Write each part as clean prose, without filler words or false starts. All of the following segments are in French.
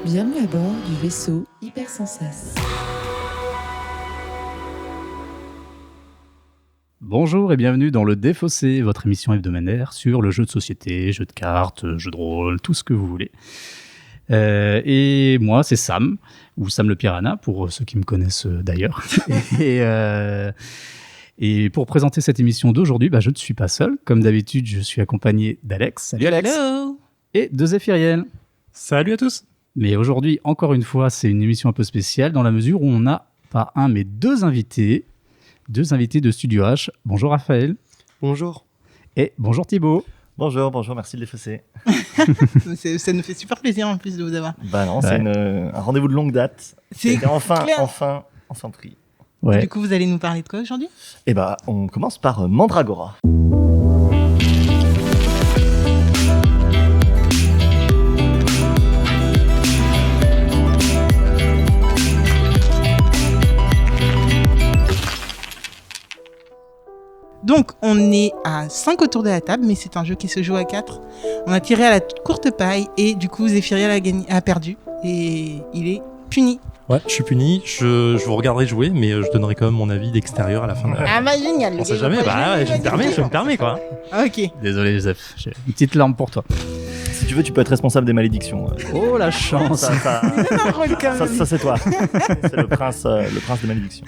Bienvenue à bord du vaisseau Hypersensas. Bonjour et bienvenue dans Le Défaussé, votre émission hebdomadaire sur le jeu de société, jeu de cartes, jeu de rôle, tout ce que vous voulez. Et moi, c'est Sam, ou Sam le Piranha, pour ceux qui me connaissent d'ailleurs. Et pour présenter cette émission d'aujourd'hui, je ne suis pas seul. Comme d'habitude, je suis accompagné d'Alex. Salut Alex. Hello. Et de Zéphiriel. Salut à tous. Mais aujourd'hui, encore une fois, c'est une émission un peu spéciale dans la mesure où on a pas un, mais deux invités de Studio H. Bonjour Raphaël. Bonjour. Et bonjour Thibaut. Bonjour, merci de l'effacer. Ça nous fait super plaisir en plus de vous avoir. Non, c'est un rendez-vous de longue date. C'est enfin pris. Ouais. Du coup, vous allez nous parler de quoi aujourd'hui ? On commence par Mandragora. Donc, on est à 5 autour de la table, mais c'est un jeu qui se joue à 4. On a tiré à la courte paille et du coup, Zéphiriel a perdu et il est puni. Ouais, je suis puni. Je vous regarderai jouer, mais je donnerai quand même mon avis d'extérieur à la fin de la... Ah génial. On sait jamais, je me permets quoi. Ok. Désolé Joseph, j'ai une petite larme pour toi. Si tu veux, tu peux être responsable des malédictions. Oh la chance. Ça, c'est toi. C'est le prince des malédictions.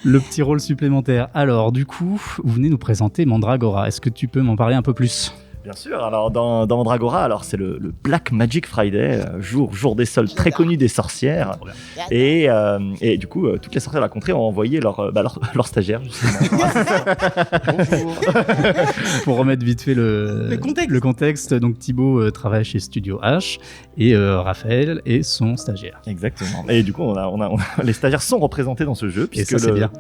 Le petit rôle supplémentaire. Alors, du coup, vous venez nous présenter Mandragora. Est-ce que tu peux m'en parler un peu plus ? Bien sûr, alors dans Mandragora, c'est le Black Magic Friday, jour des soldes très connu des sorcières. Et du coup, toutes les sorcières de la contrée ont envoyé leur stagiaire, justement. Bonjour. Pour remettre vite fait le contexte, donc Thibaut travaille chez Studio H et Raphaël est son stagiaire. Exactement. Et du coup, les stagiaires sont représentés dans ce jeu, puisque et ça, c'est bien.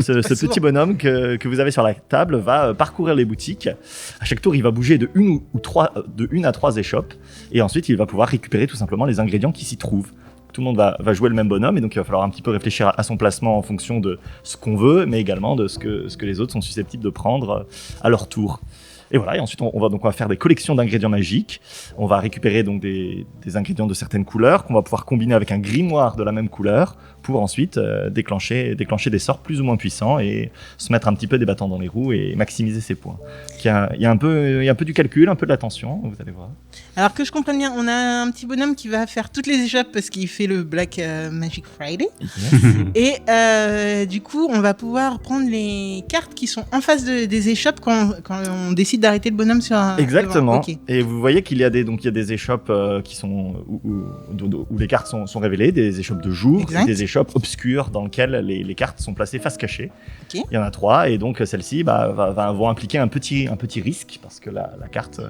ce petit bonhomme que vous avez sur la table va parcourir les boutiques. À chaque tour, il va bouger de une à trois échoppes, et ensuite il va pouvoir récupérer tout simplement les ingrédients qui s'y trouvent. Tout le monde va jouer le même bonhomme, et donc il va falloir un petit peu réfléchir à son placement en fonction de ce qu'on veut, mais également de ce que les autres sont susceptibles de prendre à leur tour. Et voilà, et ensuite on va faire des collections d'ingrédients magiques. On va récupérer donc des ingrédients de certaines couleurs qu'on va pouvoir combiner avec un grimoire de la même couleur pour ensuite déclencher des sorts plus ou moins puissants et se mettre un petit peu des bâtons dans les roues et maximiser ses points. Il y a un peu du calcul, un peu de l'attention, vous allez voir. Alors que je comprenne bien, on a un petit bonhomme qui va faire toutes les échoppes parce qu'il fait le Black Magic Friday. Et du coup, on va pouvoir prendre les cartes qui sont en face des échoppes quand on décide d'arrêter le bonhomme sur un... Exactement. Okay. Et vous voyez qu'il y a des échoppes qui sont où les cartes sont révélées, des échoppes de jour, et des échoppes obscures dans lesquelles les cartes sont placées face cachée. Okay. Il y en a 3 et donc celles-ci vont impliquer un petit risque parce que la carte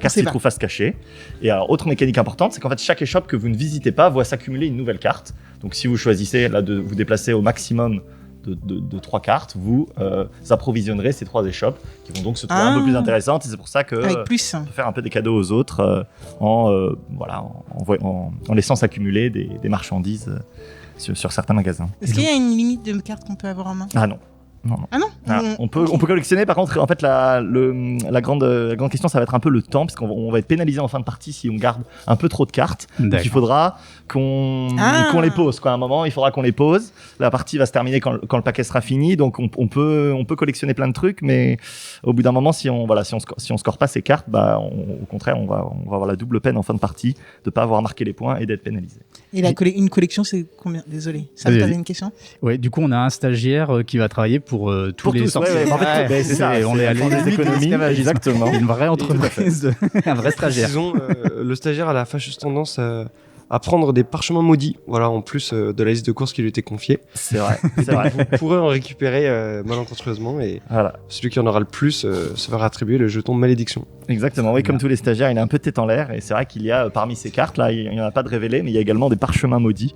s'y trouve face cachée. Et alors, autre mécanique importante, c'est qu'en fait chaque échoppe que vous ne visitez pas voit s'accumuler une nouvelle carte. Donc si vous choisissez là de vous déplacer au maximum de 3 cartes, vous approvisionnerez ces 3 échoppes qui vont donc se trouver un peu plus intéressantes, et c'est pour ça que on peut faire un peu des cadeaux aux autres en laissant s'accumuler des marchandises sur certains magasins. Est-ce qu'il y a une limite de cartes qu'on peut avoir en main ? Ah non. Non. Ah non. On peut collectionner. Par contre, en fait, la grande question, ça va être un peu le temps, parce qu'on va être pénalisé en fin de partie si on garde un peu trop de cartes. Donc, il faudra qu'on les pose. À un moment, il faudra qu'on les pose. La partie va se terminer quand le paquet sera fini. Donc, on peut collectionner plein de trucs, mais au bout d'un moment, si on score pas ces cartes, au contraire, on va avoir la double peine en fin de partie de pas avoir marqué les points et d'être pénalisé. Et une collection, c'est combien ? Désolé. Ça me posait une question ? Ouais, du coup, on a un stagiaire qui va travailler pour tous les sorciers. En fait, c'est ça. On est allé des économies. Exactement. Une vraie entreprise, un vrai stagiaire. Disons, le stagiaire a la fâcheuse tendance à prendre des parchemins maudits, voilà, en plus de la liste de courses qui lui était confiée. C'est vrai. Vous pourrez en récupérer malencontreusement, et celui qui en aura le plus se verra attribuer le jeton de malédiction. Exactement, oui, comme tous les stagiaires, il a un peu tête en l'air, et c'est vrai qu'il y a parmi ces cartes, là, il n'y en a pas de révélés, mais il y a également des parchemins maudits,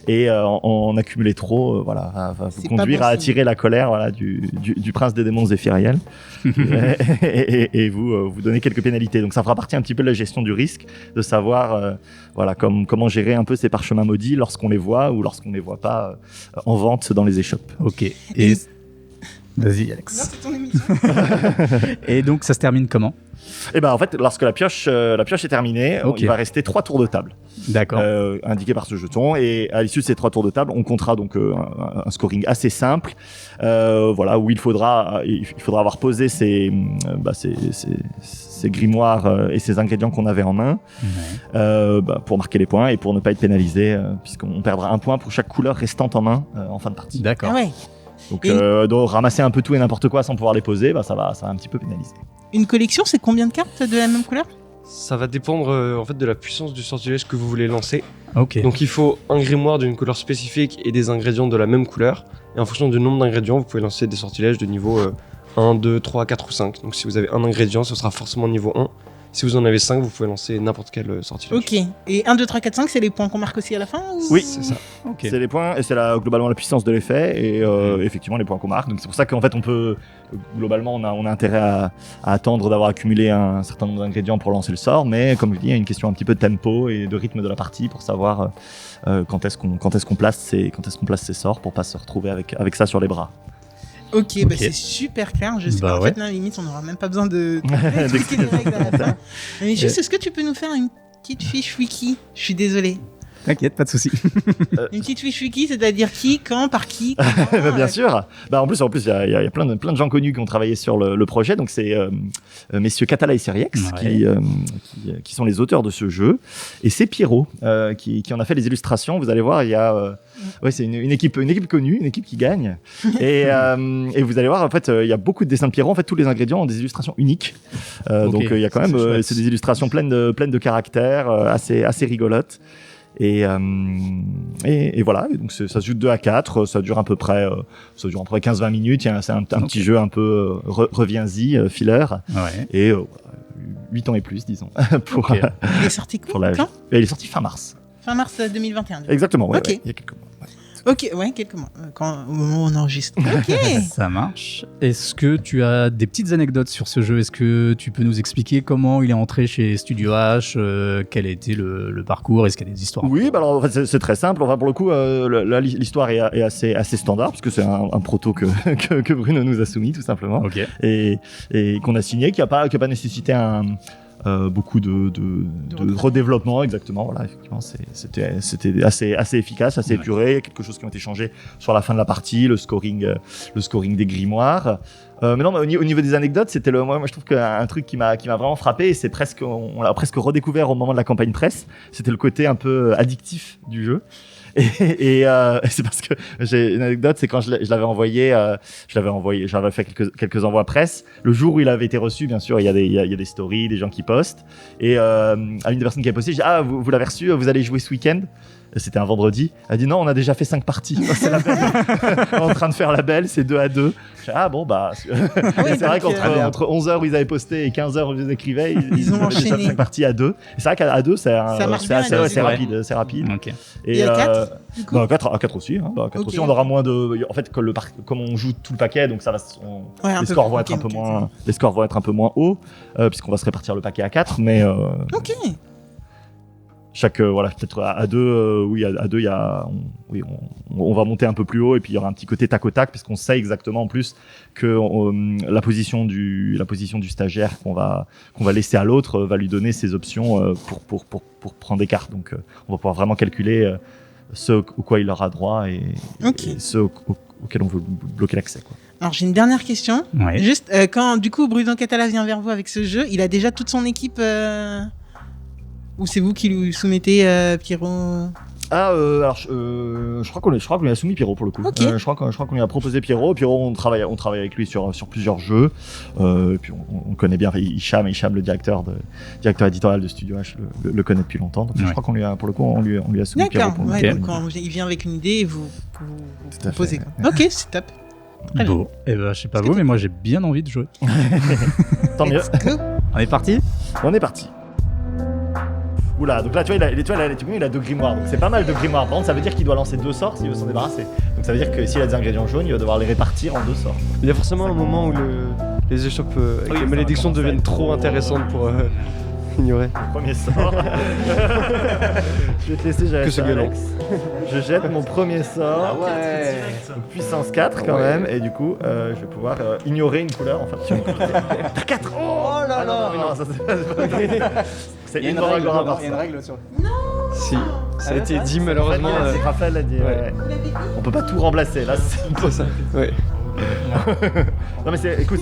et en accumuler trop, va vous conduire à attirer la colère du prince des démons Zéphiriel, et vous donner quelques pénalités. Donc ça fera partie un petit peu de la gestion du risque, de savoir comment gérer un peu ces parchemins maudits lorsqu'on les voit ou lorsqu'on ne les voit pas en vente dans les échoppes. Ok. Et vas-y, Alex. Non, c'est ton émission. Et donc, ça se termine comment ? Et ben en fait, lorsque la pioche est terminée, il va rester 3 tours de table. D'accord. Indiqués par ce jeton. Et à l'issue de ces 3 tours de table, on comptera donc un scoring assez simple, voilà, où il faudra avoir posé ces grimoires et ces ingrédients qu'on avait en main pour marquer les points et pour ne pas être pénalisé, puisqu'on perdra 1 point pour chaque couleur restante en main en fin de partie. D'accord. Ah ouais. Donc ramasser un peu tout et n'importe quoi sans pouvoir les poser, ça va un petit peu pénaliser. Une collection, c'est combien de cartes de la même couleur? Ça va dépendre en fait de la puissance du sortilège que vous voulez lancer. Ok. Donc il faut un grimoire d'une couleur spécifique et des ingrédients de la même couleur. Et en fonction du nombre d'ingrédients, vous pouvez lancer des sortilèges de niveau 1, 2, 3, 4 ou 5. Donc si vous avez un ingrédient, ce sera forcément niveau 1. Si vous en avez 5, vous pouvez lancer n'importe quel sortilège. Ok. Et 1, 2, 3, 4, 5, c'est les points qu'on marque aussi à la fin ou... Oui, c'est ça. Ok. C'est les points et c'est globalement la puissance de l'effet et effectivement les points qu'on marque. Donc c'est pour ça qu'en fait globalement on a intérêt à attendre d'avoir accumulé un certain nombre d'ingrédients pour lancer le sort, mais comme je dis, il y a une question un petit peu de tempo et de rythme de la partie pour savoir quand est-ce qu'on place ces sorts pour pas se retrouver avec ça sur les bras. Ok, bah c'est super clair. Je sais pas, en fait, là, limite, on n'aura même pas besoin d'expliquer les règles à la fin. Mais juste, est-ce que tu peux nous faire une petite fiche wiki? Je suis désolé. T'inquiète, pas de souci. Une petite fiche wiki, c'est-à-dire qui, quand, par qui, Bien sûr. En plus, il y a plein de gens connus qui ont travaillé sur le projet. Donc, c'est messieurs Catala et Siriex qui sont les auteurs de ce jeu. Et c'est Pierrot qui en a fait les illustrations. Vous allez voir, il y a... c'est une équipe connue, une équipe qui gagne. Et vous allez voir, en fait, il y a beaucoup de dessins de Pierrot. En fait, tous les ingrédients ont des illustrations uniques. Donc, il y a quand même... C'est des illustrations pleines de caractères, assez rigolotes. Et voilà, et donc ça se joue de 2 à 4, ça dure à peu près 15-20 minutes, c'est un petit jeu un peu reviens-y, filler, et 8 ans et plus, disons. Il est sorti quand? Il est sorti fin mars. Fin mars 2021. Exactement, ok. Il y a quelques mois. Ok, quelques mois, au moment où on enregistre. Ok. Ça marche. Est-ce que tu as des petites anecdotes sur ce jeu? Est-ce que tu peux nous expliquer comment il est entré chez Studio H, quel a été le parcours? Est-ce qu'il y a des histoires? Oui, alors en fait, c'est très simple. Enfin, pour le coup, l'histoire est assez standard, puisque c'est un proto que Bruno nous a soumis, tout simplement. Et qu'on a signé, qui n'a pas nécessité beaucoup de redéveloppement, exactement. Voilà, effectivement, c'était assez efficace, assez épuré. Il y a quelque chose qui a été changé sur la fin de la partie, le scoring des grimoires. Mais non, au niveau des anecdotes, c'était moi je trouve qu'un truc qui m'a vraiment frappé, et c'est on l'a presque redécouvert au moment de la campagne presse. C'était le côté un peu addictif du jeu. Et c'est parce que j'ai une anecdote, c'est quand je l'avais envoyé, j'avais fait quelques envois presse. Le jour où il avait été reçu, bien sûr, il y a des stories, des gens qui postent. Et à une des personnes qui a posté, j'ai dit vous l'avez reçu, vous allez jouer ce week-end? C'était un vendredi. Elle a dit non, on a déjà fait 5 parties. C'est la belle. En train de faire la belle, c'est 2 à 2. J'ai dit, c'est vrai qu'entre 11h où ils avaient posté et 15h où ils écrivaient, ils ont enchaîné déjà 5 parties à 2. Et c'est vrai qu'à 2, c'est rapide. C'est rapide. Okay. Et à 4 à 4 aussi. Hein. À 4 aussi, on aura moins de. En fait, comme on joue tout le paquet, donc ça va. Les scores vont être un peu moins hauts, puisqu'on va se répartir le paquet à 4. Mais. Ok. Peut-être à 2, à 2, on va monter un peu plus haut, et puis il y aura un petit côté tac au tac, puisqu'on sait exactement en plus que la position du stagiaire qu'on va laisser à l'autre va lui donner ses options pour prendre des cartes. Donc on va pouvoir vraiment calculer ce au quoi il aura droit et ce auquel on veut bloquer l'accès, quoi. Alors j'ai une dernière question. Juste quand du coup Bruno Catala vient vers vous avec ce jeu, il a déjà toute son équipe ou c'est vous qui lui soumettez Pierrot? Alors je crois qu'on lui a soumis Pierrot pour le coup. Je crois qu'on lui a proposé Pierrot. Pierrot, on travaille avec lui sur plusieurs jeux. Et puis on connaît bien Hicham, le directeur éditorial de Studio H le connaît depuis longtemps. Donc je crois qu'on lui a soumis Pierrot. D'accord. Donc quand il vient avec une idée, et vous proposez. Ok, c'est top. Bon, je sais pas vous, mais moi j'ai bien envie de jouer. Tant mieux. On est parti? On est parti. Oula, donc là tu vois, il a 2 grimoires, donc c'est pas mal de grimoires. Par contre, ça veut dire qu'il doit lancer 2 sorts s'il veut s'en débarrasser. Donc ça veut dire que s'il a des ingrédients jaunes, il va devoir les répartir en 2 sorts. Il y a forcément un moment où les échoppes avec les malédictions deviennent trop intéressantes pour Ignorer. Premier sort. Je vais te laisser gérer Que ça, c'est galant. Alex. Je jette mon premier sort. Ouais. Donc, puissance 4 quand même. Et du coup, je vais pouvoir ignorer une couleur. Enfin, sur une couleur. T'as 4. Oh là là. Non, ça c'est pas. C'est une Mandragora par ça. règle sur. Si, ça a été dit malheureusement. Raphaël l'a dit. Ouais. On peut pas tout remplacer. Là, c'est Ça. Ouais. Non mais écoute,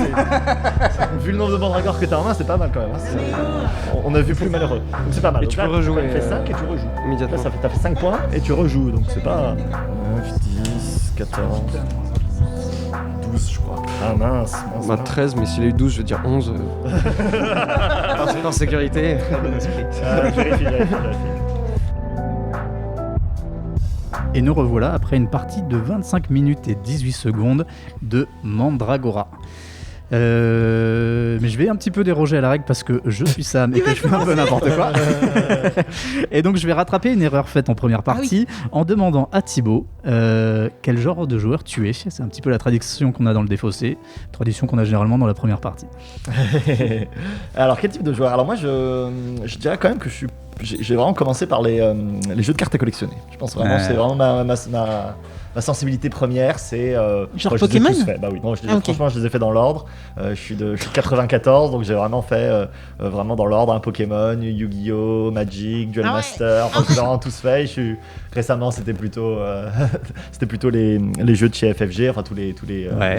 vu le nombre de mandragores que t'as en main, c'est pas mal quand même. Hein. On a vu plus malheureux. Donc c'est pas mal. Et Donc tu là, peux rejouer, Tu fais 5 et tu rejoues. Immédiatement. Là, t'as fait 5 points et tu rejoues. Donc c'est pas 9, 10, 14, 12 je crois. Ah mince. Bah 13, mais s'il a eu 12, je veux dire 11. Par sécurité. Vérifie. Et nous revoilà après une partie de 25 minutes et 18 secondes de Mandragora. Mais je vais un petit peu déroger à la règle parce que je suis Sam et que je fais un peu n'importe quoi. Et donc je vais rattraper une erreur faite en première partie en demandant à Thibaut quel genre de joueur tu es. C'est un petit peu la tradition qu'on a dans le défaussé, tradition qu'on a généralement dans la première partie. Alors quel type de joueur? Alors moi je dirais quand même que j'ai vraiment commencé par les jeux de cartes à collectionner. Je pense vraiment c'est vraiment ma sensibilité première, c'est Genre je les ai Pokémon tous faits. Bah oui, non, Ah, ok. franchement je les ai fait dans l'ordre. Je suis de 94, donc j'ai vraiment fait vraiment dans l'ordre Pokémon, Yu-Gi-Oh, Magic, Duel Ah ouais. Master. Enfin, j'ai vraiment tous fait. Récemment c'était plutôt les jeux de chez FFG, enfin tous les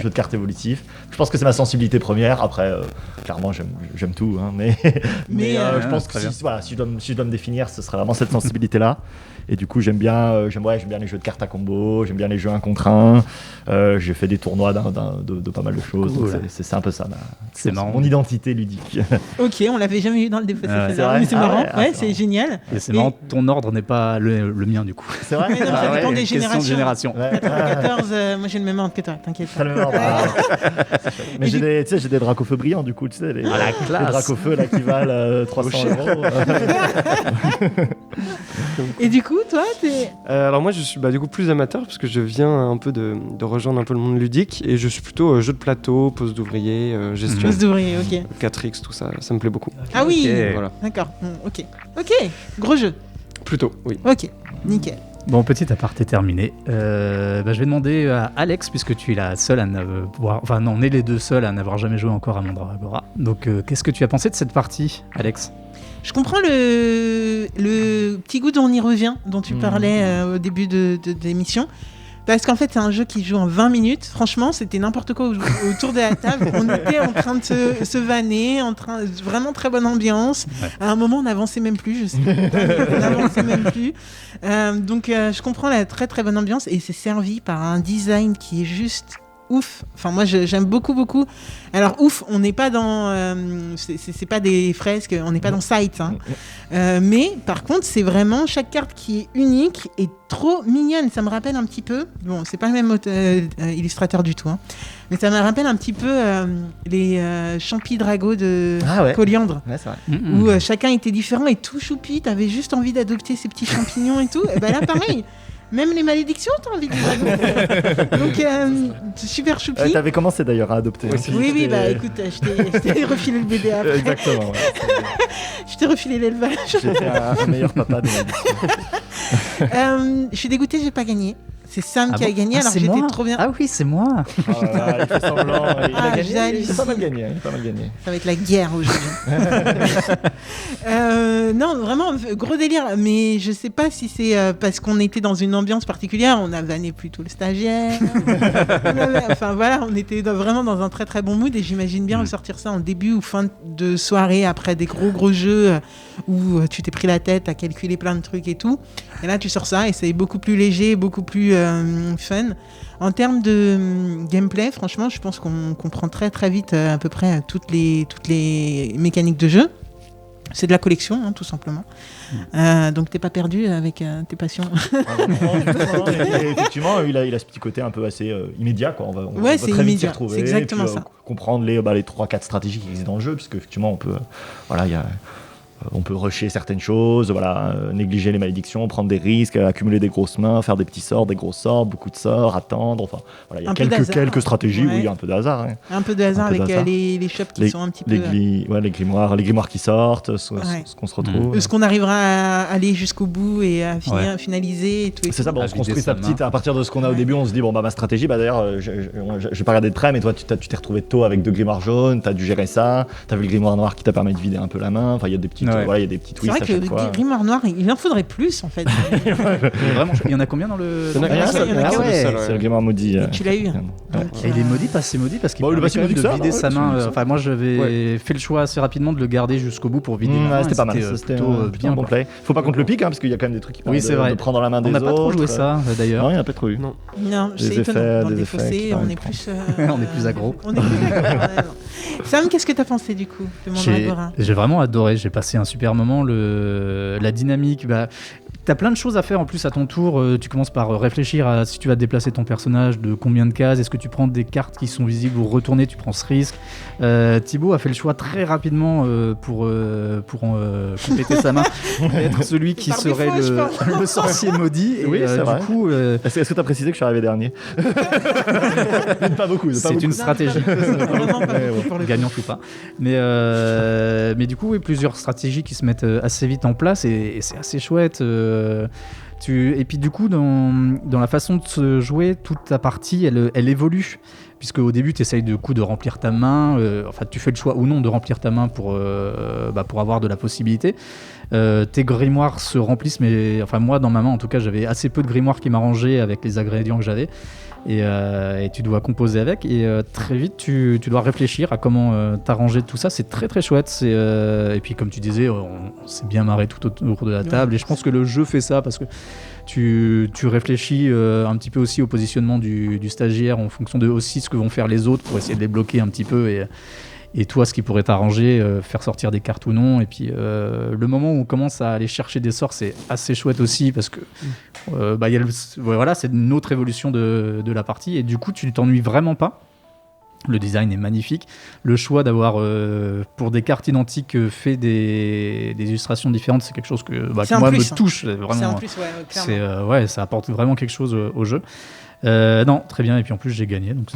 jeux de cartes évolutifs. Je pense que c'est ma sensibilité première. Après clairement j'aime tout, hein, mais je pense que si je dois me définir, ce serait vraiment cette sensibilité là. Et du coup j'aime bien les jeux de cartes à combo, j'aime bien les jeux 1 contre 1. J'ai fait des tournois de pas mal de choses. Cool. Donc c'est un peu ça C'est marrant. mon identité ludique. Ok, on l'avait jamais eu dans le défaussé. Ah ouais. celle-là. C'est vrai Mais c'est Ah marrant, ouais, ah, ouais, c'est c'est génial. Et c'est marrant, ton ordre n'est pas le mien du coup. C'est vrai. Mais non, ça dépend des Question de générations. génération. Ouais. 94, moi j'ai le même ordre que toi, t'inquiète T'as pas. le même ordre. Mais j'ai des dracofeux brillants du coup, tu sais, les dracofeux là qui valent 300 €. Et du coup, toi, t'es. Alors moi je suis du coup plus amateur parce que je viens un peu de rejoindre un peu le monde ludique et je suis plutôt jeu de plateau, pose d'ouvrier, gestion, Poste d'ouvrier, ok. 4X, tout ça, ça me plaît beaucoup. Ah oui, Ok. Voilà. d'accord, ok. Ok, gros jeu, Plutôt, oui. ok, nickel. Bon, petit aparté terminé. Je vais demander à Alex, puisque tu es la seule à n'avoir... Enfin non, on est les deux seuls à n'avoir jamais joué encore à Mandragora. Donc qu'est-ce que tu as pensé de cette partie, Alex ? Je comprends le petit goût dont on y revient, dont tu parlais au début de l'émission. Parce qu'en fait, c'est un jeu qui joue en 20 minutes. Franchement, c'était n'importe quoi autour de la table. On était en train de se vanner, vraiment très bonne ambiance. Ouais. À un moment, on n'avançait même plus. Je sais pas, on n'avançait même plus. Donc, je comprends la très très bonne ambiance et c'est servi par un design qui est juste ouf. Enfin, moi, j'aime beaucoup. Alors, ouf, on n'est pas dans... c'est pas des fresques, on n'est pas dans Sight. Hein. Mais, par contre, c'est vraiment chaque carte qui est unique et trop mignonne. Ça me rappelle un petit peu... Bon, c'est pas le même illustrateur du tout. Hein, mais ça me rappelle un petit peu les Champi Drago de Coliandre. Ouais, c'est vrai. Où chacun était différent et tout choupi. T'avais juste envie d'adopter ces petits champignons et tout. Et ben là, pareil. Même les malédictions, t'as envie de les adopter. Donc, super choupi. T'avais commencé d'ailleurs à adopter. Oui, bah écoute, je t'ai refilé le bébé après. Exactement. Ouais. Je t'ai refilé l'élevage. J'étais un meilleur papa de ma vie. Je suis dégoûtée, j'ai pas gagné. C'est Sam qui a gagné, alors c'est j'étais moi. trop bien. Ah oui, c'est moi. Oh là là, il fait semblant. Il a gagné. j'hallucine. Il a pas mal gagné. Il a pas mal gagné. Ça va être la guerre aujourd'hui. Non, vraiment, gros délire. Mais je sais pas si c'est parce qu'on était dans une ambiance particulière. On a vanné plutôt le stagiaire. Enfin voilà, on était vraiment dans un très très bon mood. Et j'imagine bien ressortir ça en début ou fin de soirée après des gros jeux où tu t'es pris la tête à calculer plein de trucs et tout. Et là, tu sors ça et c'est beaucoup plus léger, beaucoup plus fun. En termes de gameplay, franchement, je pense qu'on comprend très très vite à peu près toutes les mécaniques de jeu. C'est de la collection, hein, tout simplement. Donc t'es pas perdu avec tes passions. Non, et effectivement, il a ce petit côté un peu assez immédiat, quoi. On va c'est très vite s'y immédiat. retrouver. C'est exactement et puis, ça. Comprendre les 3-4 stratégies qui existent dans le jeu, puisque effectivement, on peut. Voilà, il y a. on peut rusher certaines choses, voilà, négliger les malédictions, prendre des risques, accumuler des grosses mains, faire des petits sorts, des gros sorts, beaucoup de sorts, attendre. Enfin, voilà, il y a Un peu d'hasard. quelques stratégies, Ouais. oui, un peu de hasard. Hein. Un peu de hasard Un peu avec de hasard. les shops qui sont un petit peu. Les grimoires qui sortent, ce qu'on se retrouve. Est-ce qu'on arrivera à aller jusqu'au bout et à finaliser et tout et C'est tout. ça, bon, on À se vider construit sa sa petite. main. À partir de ce qu'on a au début, on se dit bon bah ma stratégie, bah d'ailleurs, je vais pas regarder de près, mais toi tu t'es retrouvé tôt avec 2 grimoires jaunes, t'as dû gérer ça, t'as vu le grimoire noir qui t'a permis de vider un peu la main. Enfin, il y a des petites, Ouais. voilà, il y a des petits C'est twists vrai à que chaque le fois. grimoire noir, il en faudrait plus en fait. Mais vraiment, il y en a combien dans le. Il y en a qu'un seul, il y en a qu'un seul, C'est ouais. le grimoire maudit. Et tu l'as eu. Donc, Et il est maudit, pas c'est maudit parce qu'il Bon, il est permet pas si quand même maudit que de ça, vider non, sa ouais, main. c'est ça. Enfin, moi, j'avais fait le choix assez rapidement de le garder jusqu'au bout pour vider ma main. C'était pas mal, et c'était plutôt plutôt un bien. bon play. Faut pas qu'on te le pique, hein, parce qu'il y a quand même des trucs qui Oui, permettent c'est vrai. de prendre la main des On n'a autres. pas trop joué ça, d'ailleurs. Non, il n'y en a pas trop eu. Non. Non, Des c'est étonnant. effets, Dans des les effets fossés, qui on est permettent plus. On est plus aggro. On est plus aggro. Ouais. Sam, qu'est-ce que t'as pensé du coup de Mandragora? J'ai vraiment adoré, j'ai passé un super moment, la dynamique, t'as plein de choses à faire en plus à ton tour, tu commences par réfléchir à si tu vas déplacer ton personnage, de combien de cases, est-ce que tu prends des cartes qui sont visibles ou retourner, tu prends ce risque. Thibaut a fait le choix très rapidement pour compléter sa main, être celui qui Par serait défaut, je pense. le sorcier maudit. Et, Oui, c'est vrai. du coup, Est-ce que tu as précisé que je suis arrivé dernier? Pas beaucoup. c'est une stratégie. Vraiment pas Ouais, beaucoup pour le coup. Gagnant ou pas. Mais du coup, oui, plusieurs stratégies qui se mettent assez vite en place et c'est assez chouette. Et puis du coup, dans la façon de se jouer, toute ta partie, elle évolue. Puisque au début, tu essayes de remplir ta main. Enfin, tu fais le choix ou non de remplir ta main pour avoir de la possibilité. Tes grimoires se remplissent, mais enfin moi, dans ma main, en tout cas, j'avais assez peu de grimoires qui m'arrangeaient avec les ingrédients que j'avais. Et tu dois composer avec. Et très vite, tu dois réfléchir à comment t'arranger tout ça. C'est très très chouette. Et puis, comme tu disais, on s'est bien marré tout autour de la table. Et je pense que le jeu fait ça parce que tu réfléchis un petit peu aussi au positionnement du stagiaire en fonction de aussi ce que vont faire les autres pour essayer de les bloquer un petit peu et toi ce qui pourrait t'arranger, faire sortir des cartes ou non. Et puis le moment où on commence à aller chercher des sorts, c'est assez chouette aussi parce que y a voilà, c'est une autre évolution de la partie et du coup tu ne t'ennuies vraiment pas. Le design est magnifique. Le choix d'avoir, pour des cartes identiques, fait des illustrations différentes, c'est quelque chose que C'est un moi plus, me hein. touche. C'est Vraiment, en plus, ouais, clairement. ouais, ça apporte vraiment quelque chose au jeu. Non, très bien. Et puis en plus, j'ai gagné. Donc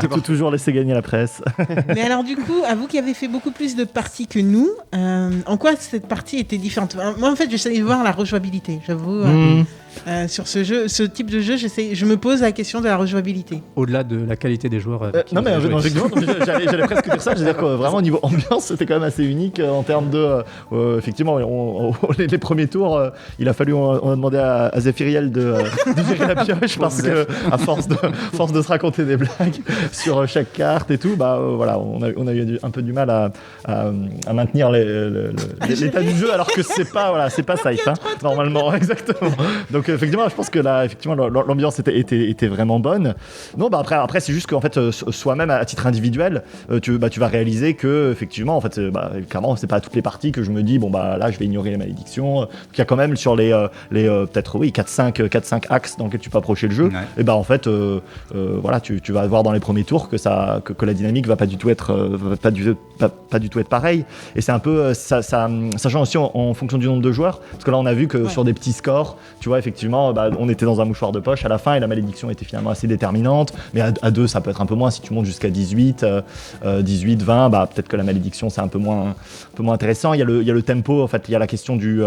Tu peux toujours laisser gagner la presse. Mais alors du coup, à vous qui avez fait beaucoup plus de parties que nous, en quoi cette partie était différente? Moi en fait, j'essaie de voir la rejouabilité, j'avoue. Sur ce type de jeu, je me pose la question de la rejouabilité. au-delà de la qualité des joueurs. avec qui Non vous mais avez joué. effectivement, j'allais presque dire ça. Je veux dire que vraiment au niveau ambiance, c'était quand même assez unique en termes de. Effectivement, les premiers tours, il a fallu, on a demandé à Zéphiriel de gérer la pioche parce que à force de se raconter des blagues sur chaque carte et tout, voilà, on a eu un peu du mal à maintenir l'état du jeu alors que c'est pas safe hein, normalement normalement, exactement. Donc effectivement, je pense que là, effectivement, l'ambiance était vraiment bonne. Non, après c'est juste qu'en fait, soi-même à titre individuel, tu vas réaliser que effectivement, en fait, clairement, c'est pas à toutes les parties que je me dis bon là, je vais ignorer les malédictions. Il y a quand même sur les peut-être 4-5 axes dans lesquels tu peux approcher le jeu. Ouais. Et en fait, voilà, tu vas voir dans les premiers tours que la dynamique va pas du tout être pareil. Et c'est un peu ça change aussi en fonction du nombre de joueurs. Parce que là, on a vu que sur des petits scores, tu vois, effectivement, on était dans un mouchoir de poche à la fin et la malédiction était finalement assez déterminante. Mais à 2, ça peut être un peu moins. Si tu montes jusqu'à 18, 20, peut-être que la malédiction, c'est un peu moins intéressant. Il y a le tempo, en fait, il y a la question du...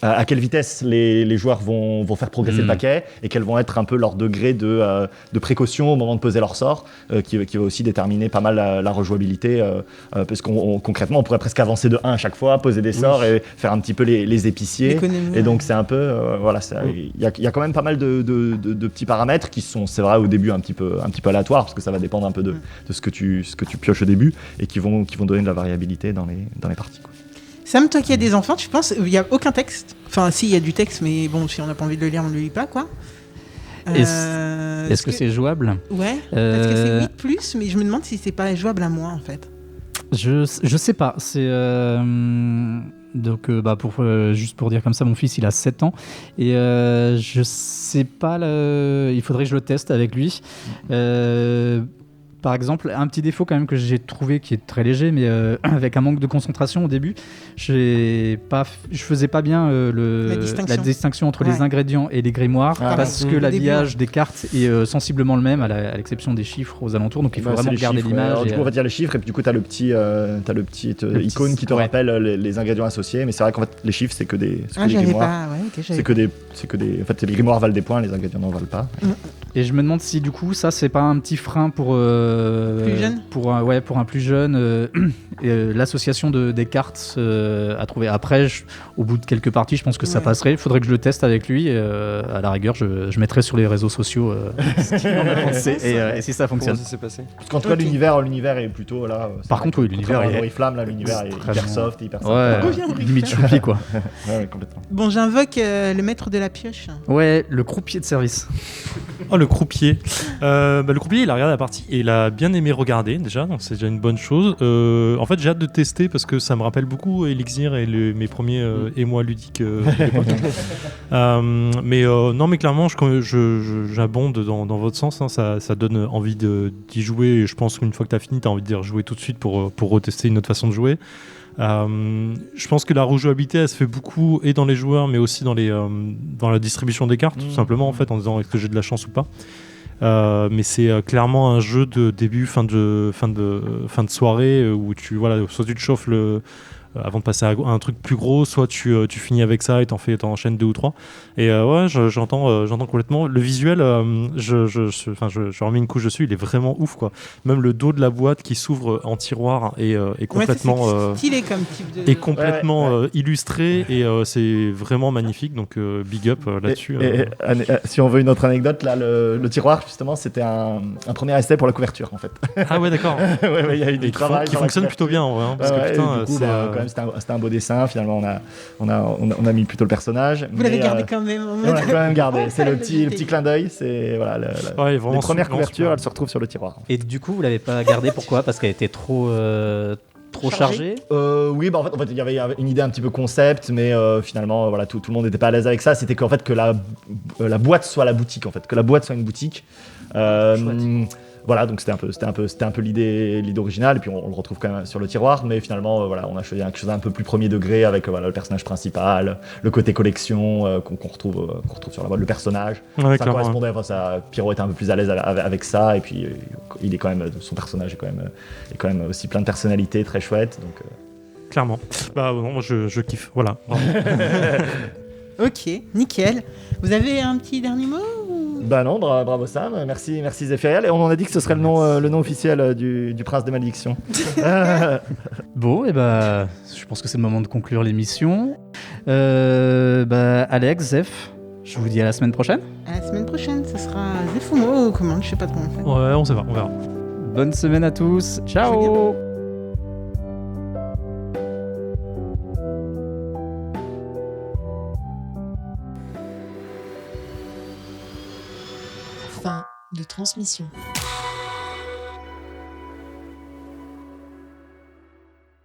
à quelle vitesse les joueurs vont faire progresser le paquet et quels vont être un peu leur degré de précaution au moment de poser leur sort, qui va aussi déterminer pas mal la rejouabilité, parce concrètement on pourrait presque avancer de 1 à chaque fois, poser des sorts et faire un petit peu les épiciers. L'économie, Et donc c'est un peu il y a quand même pas mal de petits paramètres qui sont, c'est vrai, au début un petit peu aléatoires parce que ça va dépendre un peu de ce que tu pioches au début et qui vont donner de la variabilité dans les parties, quoi. Sam, toi qui as des enfants, tu penses il n'y a aucun texte? Enfin, si, il y a du texte, mais bon, si on n'a pas envie de le lire, on ne le lit pas, quoi. Est-ce que c'est jouable? Ouais, parce que c'est 8+, mais je me demande si c'est pas jouable à moins, en fait. Je sais pas. C'est donc juste pour dire comme ça, mon fils il a 7 ans et je sais pas. Il faudrait que je le teste avec lui. par exemple, un petit défaut quand même que j'ai trouvé qui est très léger, mais avec un manque de concentration au début, je faisais pas bien la distinction entre les ingrédients et les grimoires, parce que l'habillage des cartes est sensiblement le même, à l'exception des chiffres aux alentours, donc il faut vraiment garder l'image. Du coup, on va dire les chiffres, et puis du coup, t'as le petit icône qui te rappelle les ingrédients associés, mais c'est vrai qu'en fait, les chiffres, c'est que des grimoires. C'est que des. En fait, les grimoires valent des points, les ingrédients n'en valent pas. Et je me demande si du coup ça c'est pas un petit frein pour plus jeune, pour un plus jeune, l'association des cartes à trouver. Après, au bout de quelques parties, je pense que ça passerait. Il faudrait que je le teste avec lui. À la rigueur, je mettrai sur les réseaux sociaux ce qu'il en a pensé et si ça fonctionne. Comment ça s'est passé? Parce qu'en tout cas, l'univers est plutôt là. Par contre, oui, l'univers est Oriflamme, là, l'univers est hyper soft, hyper sympa. Ouais, limite choupi quoi. Ouais, complètement. Bon, j'invoque le maître de la pioche. Ouais, le croupier de service. Oh, le croupier. Le croupier, il a regardé la partie et il a bien aimé regarder déjà, donc c'est déjà une bonne chose. En fait, j'ai hâte de tester parce que ça me rappelle beaucoup Elixir et mes premiers émois ludiques à l'époque. Non, mais clairement, j'abonde dans votre sens. Hein, ça donne envie d'y jouer. Et je pense qu'une fois que tu as fini, tu as envie d'y rejouer tout de suite pour retester une autre façon de jouer. Je pense que la rejouabilité elle se fait beaucoup et dans les joueurs mais aussi dans la distribution des cartes tout simplement en fait en disant est-ce que j'ai de la chance ou pas, mais c'est clairement un jeu de début fin de soirée où soit tu te chauffes avant de passer à un truc plus gros, soit tu finis avec ça et t'en enchaînes 2 ou 3. Et j'entends complètement le visuel. Je remets une couche dessus, il est vraiment ouf quoi. Même le dos de la boîte qui s'ouvre en tiroir est complètement stylé comme type de... est complètement illustré et c'est vraiment magnifique. Donc big up là-dessus. Si on veut une autre anecdote, là le tiroir justement, c'était un premier essai pour la couverture en fait. Ah ouais d'accord. Il y a eu du travail qui fonctionne plutôt bien en vrai. Hein, parce que putain, c'était un beau dessin. Finalement, on a mis plutôt le personnage. Vous l'avez gardé quand même. On l'a quand même gardé. C'est le petit clin d'œil. C'est voilà. Les premières couvertures, elles se retrouvent sur le tiroir. Et du coup, vous l'avez pas gardé pourquoi? Parce qu'elle était trop chargée. Oui, en fait, il y avait une idée un petit peu concept, mais finalement, voilà, tout le monde n'était pas à l'aise avec ça. C'était qu'en fait que la boîte soit la boutique, en fait, que la boîte soit une boutique. Voilà, donc c'était un peu l'idée originale, et puis on le retrouve quand même sur le tiroir, mais finalement, on a choisi quelque chose un peu plus premier degré avec le personnage principal, le côté collection qu'on retrouve sur la boîte, le personnage. Ouais, ça correspondait, Pierrot était un peu plus à l'aise avec ça, et puis il est quand même, son personnage est quand même aussi plein de personnalités, très chouette. Donc, clairement. Moi je kiffe, voilà. Ok, nickel. Vous avez un petit dernier mot Bah non, bravo Sam, merci Zéphiriel. Et on en a dit que ce serait le nom officiel du prince des malédictions. Bon, et je pense que c'est le moment de conclure l'émission. Alex, Zeph, je vous dis à la semaine prochaine. À la semaine prochaine, ce sera Zephumo ou commande, je sais pas trop en fait. Ouais, on verra. Bonne semaine à tous, ciao. Fin de transmission.